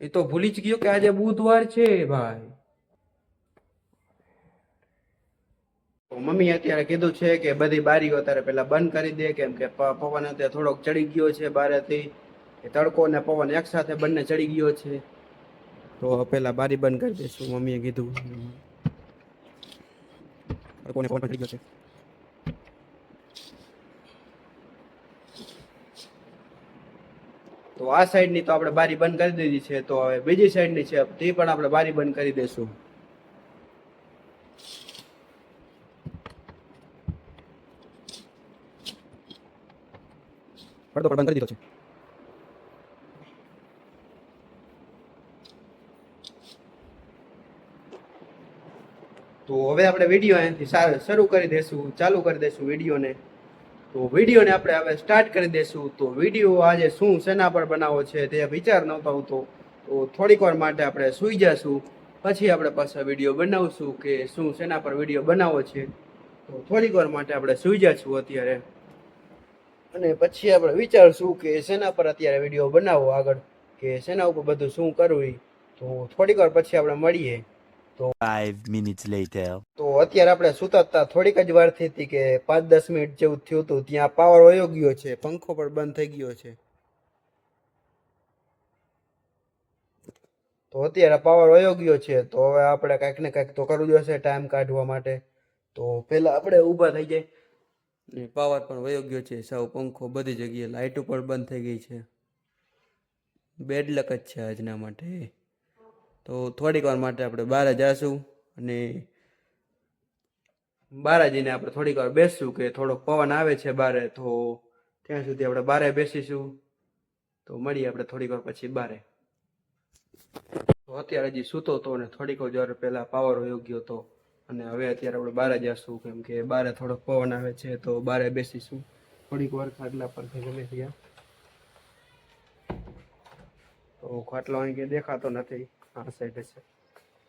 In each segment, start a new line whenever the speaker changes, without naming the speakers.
એ તો ભૂલી જ ગયો કે આજે બુધવાર છે ભાઈ. તો મમ્મી અત્યારે કીધું છે કે બધી બારીઓ અત્યારે પેલા બંધ કરી દે, કેમ કે પવન અત્યારે થોડોક ચડી ગયો છે બારેથી. તડકો ને પવન એક સાથે બંને ચડી ગયો છે, તો પેલા બારી બંધ કરી દઈશું મમ્મીએ કીધું. તડકો ને પવન પણ ચડી ગયો છે. તો આ સાઈડ ની તો આપણે બારી બંધ કરી દીધી છે, તો હવે બીજી સાઈડ ની છે તે પણ આપણે બારી બંધ કરી દઈશું. પડદો પણ બંધ કરી દીધો છે. તો હવે આપણે વિડીયો અહીંથી શરૂ કરી દઈશું, ચાલુ કરી દઈશું વિડીયોને. તો વિડીયોને આપણે હવે સ્ટાર્ટ કરી દઈશું. તો વિડીયો આજે શું શેના પર બનાવવો છે તે વિચાર નહોતો આવતો, તો થોડીક વાર માટે આપણે સૂઈ જશું, પછી આપણે પાછા વિડીયો બનાવશું કે શું શેના પર વિડીયો બનાવવો છે. તો થોડીક વાર માટે આપણે સૂઈ જશું અત્યારે, અને પછી આપણે વિચારશું કે શેના પર અત્યારે વિડીયો બનાવવો આગળ, કે શેના ઉપર બધું શું કરવું. તો થોડીક વાર પછી આપણે મળીએ. તો
5 minutes later.
તો અત્યારે આપણે સુતા હતા, થોડીક જ વાર થઈ હતી કે 5-10 મિનિટ જેવું થયું હતું, ત્યાં પાવર વયો ગયો છે, પંખો પણ બંધ થઈ ગયો છે. તો અત્યારે પાવર વયો ગયો છે, તો હવે આપણે કાંઈક ને કાંઈક તો કરવું જોઈશે ટાઈમ કાઢવા માટે. તો પહેલા આપણે ઊભા થઈ જાય. ને પાવર પણ વયો ગયો છે સાવ, પંખો બધી જગ્યાએ, લાઇટો પણ બંધ થઈ ગઈ છે. બેડ લક જ છે આજના માટે. તો થોડીક વાર માટે આપણે બહાર જઈશું, અને બહાર જઈને આપણે થોડીક વાર બેસશું કે થોડોક પવન આવે છે બારે, તો ત્યાં સુધી આપણે બારે બેસીશું. તો મળીએ આપણે થોડીક વાર પછી બારે. તો અત્યારે હજી સૂતો હતો ને થોડીક વાર પહેલા પાવર વયો ગયો હતો, અને હવે અત્યારે આપણે બહાર જઈશું, કેમ કે બારે થોડોક પવન આવે છે, તો બારે બેસીશું થોડીક વાર ખાટલા પર ગમે ત્યાં. તો ખાટલો અહીં કે દેખાતો નથી, આ સાઈડ છે,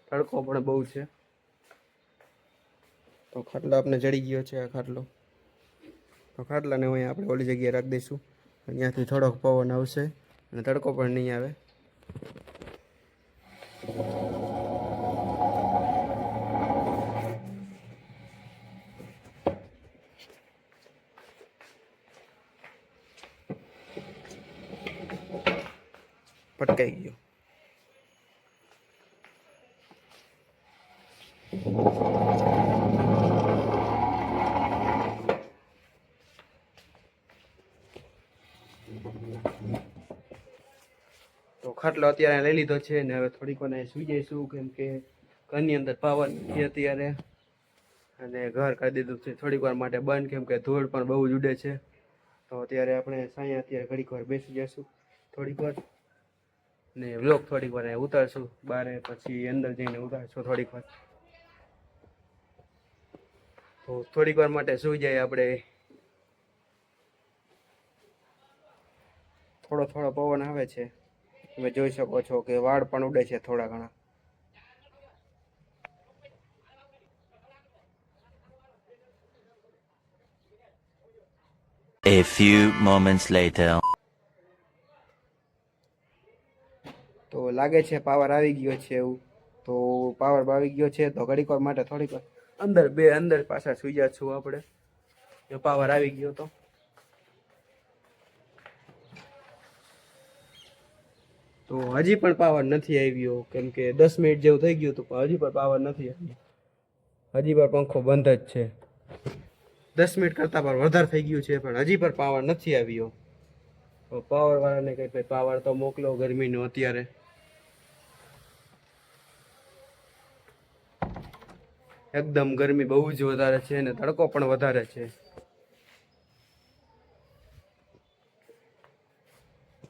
તડકો પણ બહુ છે. તો ખાટલો આપણે જડી ગયો છે આ ખાટલો. તો ખાટલાને અહીં આપણે ઓલી જગ્યાએ રાખી દઈશું, અહીંયાથી થોડોક પવન આવશે અને તડકો પણ નહીં આવે. પટકાઈ ગયો. તો ખાટલો અત્યારે લઈ લીધો છે ને હવે થોડીક વાર સુઈ જઈશું, કેમ કે ઘરની અંદર પાવર નથી અત્યારે, અને ઘર કરી દીધું છે થોડીક વાર માટે બંધ, કેમ કે ધૂળ પણ બહુ જ ઉડે છે. તો અત્યારે આપણે સાંયા અત્યારે ઘડીક વાર બેસી જઈશું થોડીક વાર, ને વ્લોગ થોડીક વાર ઉતારશું બારે, પછી અંદર જઈને ઉતારશું થોડીક વાર. તો થોડીક વાર માટે સુઈ જાય આપણે. થોડો થોડો પવન આવે છે, તમે જોઈ શકો છો કે વાળ પણ ઉડે છે થોડા ઘણા.
A few moments later.
તો લાગે છે પાવર આવી ગયો છે એવું. તો પાવર આવી ગયો છે, તો ઘડીક વાર માટે થોડીક વાર અંદર પાછા સુઈ જશું આપણે, જો પાવર આવી ગયો તો. તો હજી પણ પાવર નથી આવ્યો, કેમ કે 10 મિનિટ જેવું થઈ ગયું હતું, પણ હજી પણ પાવર નથી આવ્યો. હજી પણ પંખો બંધ જ છે. 10 મિનિટ કરતાં પણ વધારે થઈ ગયું છે, પણ હજી પણ પાવર નથી આવ્યો. તો પાવર વાળાને કઈ ભાઈ પાવર તો મોકલો ગરમીનો અત્યારે. એકદમ ગરમી બહુ જ વધારે છે, અને તડકો પણ વધારે છે.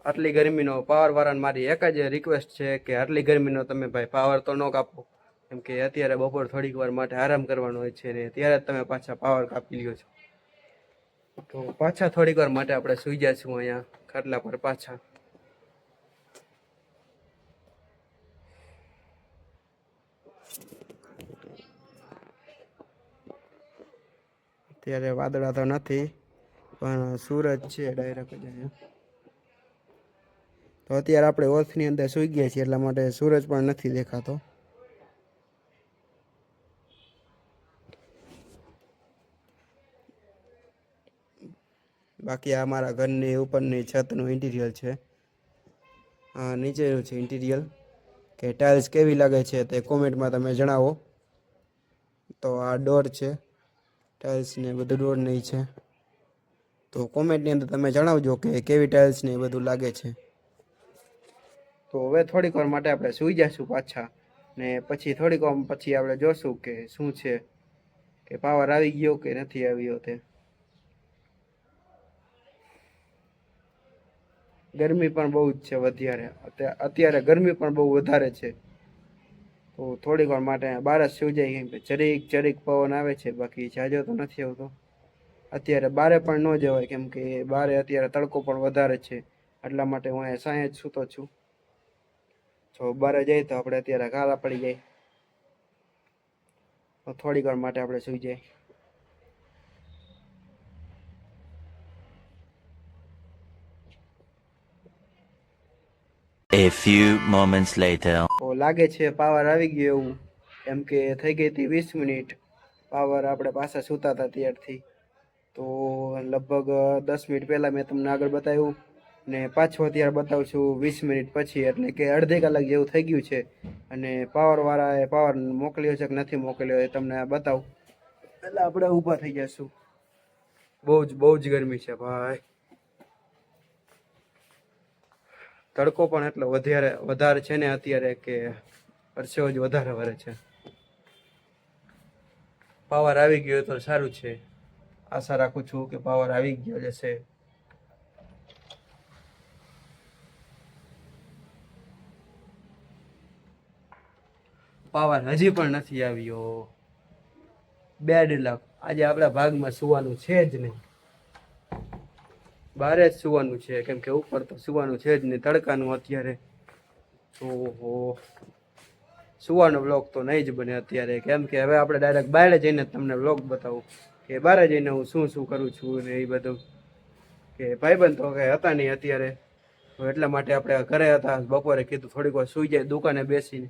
આટલી ગરમીનો પાવર વાળાને મારી એક જ રિક્વેસ્ટ છે કે આટલી ગરમીનો તમે ભાઈ પાવર તો ન કાપો, કેમ કે અત્યારે બપોર થોડીક વાર માટે આરામ કરવાનો હોય છે, ને ત્યારે જ તમે પાછા પાવર કાપી લ્યો છો. તો પાછા થોડીક વાર માટે આપણે સુઈ જઈશું અહીંયા ખાટલા પર પાછા. અત્યારે વાદળા તો નથી, પણ સૂરજ છે ડાયરેક્ટ જ અહીંયા. તો અત્યારે આપણે ઓથની અંદર સૂઈ ગયા છીએ એટલા માટે સૂરજ પણ નથી દેખાતો. બાકી આ મારા ઘરની ઉપરની છતનું ઇન્ટિરિયર છે. આ નીચેનું છે ઇન્ટિરિયર. કે ટાઇલ્સ કેવી લાગે છે તે કોમેન્ટમાં તમે જણાવો. તો આ ડોર છે, ટાઇલ્સ ને બધું ડોર નહીં છે. તો કોમેન્ટની અંદર તમે જણાવજો કે કેવી ટાઇલ્સ ને એ બધું લાગે છે. તો હવે થોડીક વાર માટે આપણે સૂઈ જઈશું પાછા, ને પછી થોડીક વાર પછી આપણે જોશું કે શું છે, કે પાવર આવી ગયો કે નથી આવ્યો તે. ગરમી પણ બહુ જ છે વધારે, અત્યારે ગરમી પણ બહુ વધારે છે. તો થોડીક વાર માટે બહાર જ સૂઈ જાય, કેમ કે જરીક જરીક પવન આવે છે, બાકી જાજો તો નથી આવતો. અત્યારે બારે પણ ન જવાય કેમ કે બારે અત્યારે તડકો પણ વધારે છે, એટલા માટે હું અહીંયા સાંયે જ સૂતો છું. જો બારે જાય તો આપણે અત્યારે કાળા પડી જાય, તો થોડીક વાર માટે આપણે સૂઈ જાય.
A few moments later.
તો લાગે છે પાવર આવી ગયો એવું, એમ કે થઈ ગઈ હતી 20 મિનિટ પાવર આપણે પાછા સૂતા હતા ત્યારથી. તો લગભગ 10 મિનિટ પહેલાં મેં તમને આગળ બતાવ્યું, ને પાછું અત્યારે બતાવું છું 20 મિનિટ પછી, એટલે કે અડધી કલાક જેવું થઈ ગયું છે. અને પાવરવાળાએ પાવર મોકલ્યો છે કે નથી મોકલ્યો એ તમને બતાવું, એટલે આપણે ઊભા થઈ જઈશું. બહુ જ ગરમી છે ભાઈ. તડકો પણ એટલો વધારે છે ને અત્યારે કે પરસેવો જ વધારે વરે છે. પાવર આવી ગયો તો સારું છે. આશા રાખું છું કે પાવર આવી ગયો જશે. પાવર હજી પણ નથી આવ્યો. બેડ લક. આજે આપણા ભાગમાં સુવાનું છે જ નહીં, બારે જ સુવાનું છે, કેમ કે ઉપર તો સુવાનું છે જ નહીં તડકાનું અત્યારે. ઓહો, સુવાનો બ્લોગ તો નહીં જ બને અત્યારે, કેમ કે હવે આપણે ડાયરેક્ટ બહાર જઈને તમને બ્લોગ બતાવું કે બહાર જઈને હું શું કરું છું ને એ બધું. કે ભાઈબંધ તો કંઈ હતા નહીં અત્યારે, તો એટલા માટે આપણે ઘરે હતા. બપોરે કીધું થોડીક વાર સૂઈ જાય દુકાને બેસીને.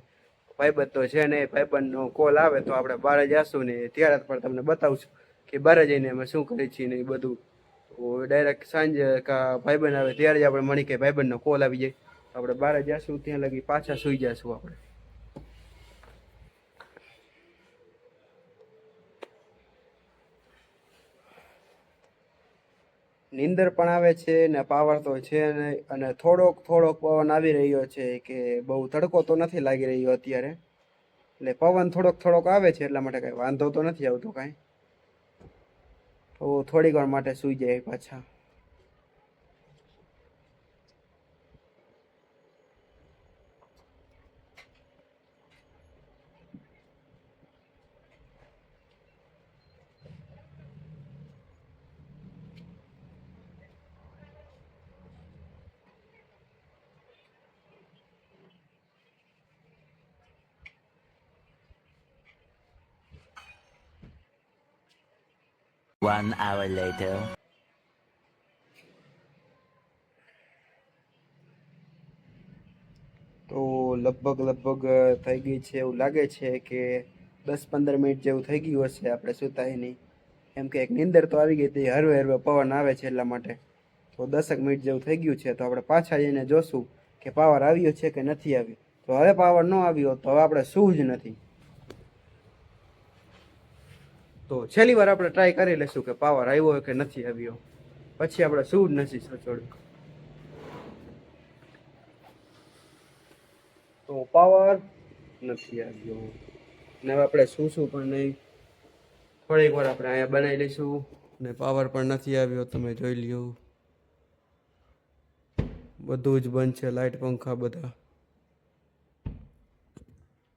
ભાઈબંધ તો છે નહીં, ભાઈબંધનો કોલ આવે તો આપણે બહાર જઈશું ને ત્યારે પણ તમને બતાવશું કે બહાર જઈને અમે શું કરીએ છીએ ને એ બધું. તો ડાયરેક્ટ સાંજે કા ભાઈબંધ આવે ત્યારે જ આપણે મળી કે ભાઈબંધનો કોલ આવી જાય, આપણે બહાર જઈશું ત્યાં લગી પાછા સૂઈ જઈશું આપણે. નીંદર પણ આવે છે ને પાવર તો છે નહીં, અને થોડોક પવન આવી રહ્યો છે, કે બહુ તડકો તો નથી લાગી રહ્યો અત્યારે. એટલે પવન થોડોક આવે છે એટલા માટે કાંઈ વાંધો તો નથી આવતો કાંઈ. તો થોડીક વાર માટે સૂઈ જાય પાછા.
One hour later.
તો લગભગ થઈ ગઈ છે એવું લાગે છે કે 10-15 મિનિટ જેવું થઈ ગયું હશે આપણે સૂતા નહીં, એમ કે એક નીંદર તો આવી ગઈ હતી. હરવે પવન આવે છે એટલા માટે. તો 10 મિનિટ જેવું થઈ ગયું છે. તો આપણે પાછા જઈને જોશું કે પાવર આવ્યો છે કે નથી આવ્યો. તો હવે પાવર ન આવ્યો તો હવે આપણે સૂવું જ નથી. તો છેલ્લી વાર આપણે ટ્રાય કરી લઈશું કે પાવર આવ્યો કે નથી આવ્યો, પછી આપણે સૂવું જ નથી સચોડું. તો પાવર નથી આવ્યો ને હવે આપણે શું પણ નહીં. થોડીક વાર આપણે અહીંયા બનાવી લઈશું. ને પાવર પણ નથી આવ્યો, તમે જોઈ લ્યો. બધું જ બંધ છે, લાઇટ પંખા બધા.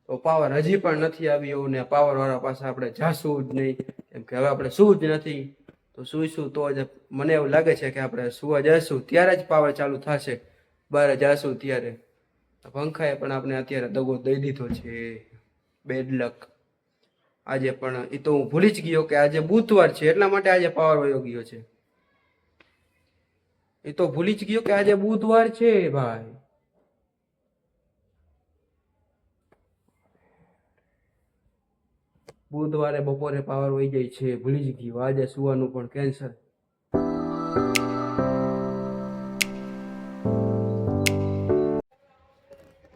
તો પાવર હજી પણ નથી આવ્યો ને પાવર વાળા પાસે આપણે જાશું જ નહીં, કેમ કે હવે આપણે શું જ નથી. તો સુઈશું તો જ મને એવું લાગે છે કે આપણે સુવા જઈશું ત્યારે જ પાવર ચાલુ થશે, બહાર જઈશું ત્યારે. પંખાએ પણ આપણે અત્યારે દગો દઈ દીધો છે. બેડ લક. આજે પણ એ તો હું ભૂલી જ ગયો કે આજે બુધવાર છે એટલા માટે આજે પાવર વયો ગયો છે. એ તો ભૂલી જ ગયો કે આજે બુધવાર છે ભાઈ. બુધવારે બપોરે પાવર વહી જાય છે, ભૂલી જ ગયું. આજે સુવાનું પણ કેન્સલ.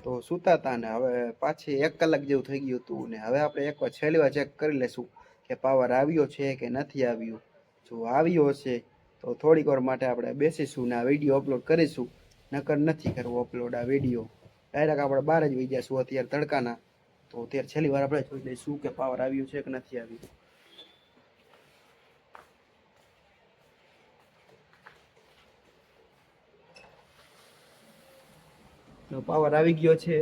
તો સુતા હતા ને હવે પાછી 1 કલાક જેવું થઈ ગયું હતું ને હવે આપણે એકવાર છેલ્લી વાર ચેક કરી લેશું કે પાવર આવ્યો છે કે નથી આવ્યો. જો આવ્યો હશે તો થોડીક વાર માટે આપણે બેસીશું ને આ વિડીયો અપલોડ કરીશું, નકર નથી કરવો અપલોડ આ વિડીયો. ડાયરેક્ટ આપણે 12 જ વહી જશું અત્યારે તડકાના. તો અત્યારે છેલ્લી વાર આપણે જોઈ લઈશું કે પાવર આવ્યું છે કે નથી આવ્યું. તો પાવર આવી ગયો છે.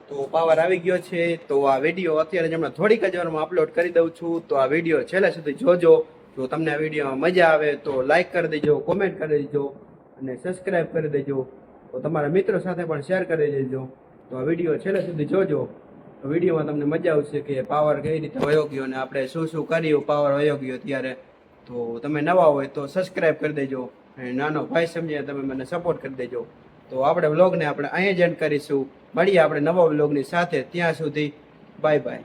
તો પાવર આવી ગયો છે. તો આ વિડીયો અત્યારે જ હમણાં થોડીક જ વારમાં અપલોડ કરી દઉં છું. તો આ વિડીયો છેલ્લે સુધી જોજો. જો તમને આ વિડીયોમાં મજા આવે તો લાઈક કરી દેજો, કોમેન્ટ કરી દેજો અને સબસ્ક્રાઈબ કરી દેજો. તો તમારા મિત્રો સાથે પણ શેર કરી દેજો. તો આ વિડીયો છેલ્લે સુધી જોજો. તો વિડીયોમાં તમને મજા આવશે કે પાવર કઈ રીતે વયો ગયો અને આપણે શું શું કર્યું પાવર વયો ગયો ત્યારે. તો તમે નવા હોય તો સબસ્ક્રાઈબ કરી દેજો અને નાનો ભાઈ સમજીને તમે મને સપોર્ટ કરી દેજો. તો આપણે વ્લોગને આપણે અહીંયા જ એન્ડ કરીશું. મળીએ આપણે નવા વ્લોગની સાથે. ત્યાં સુધી બાય બાય.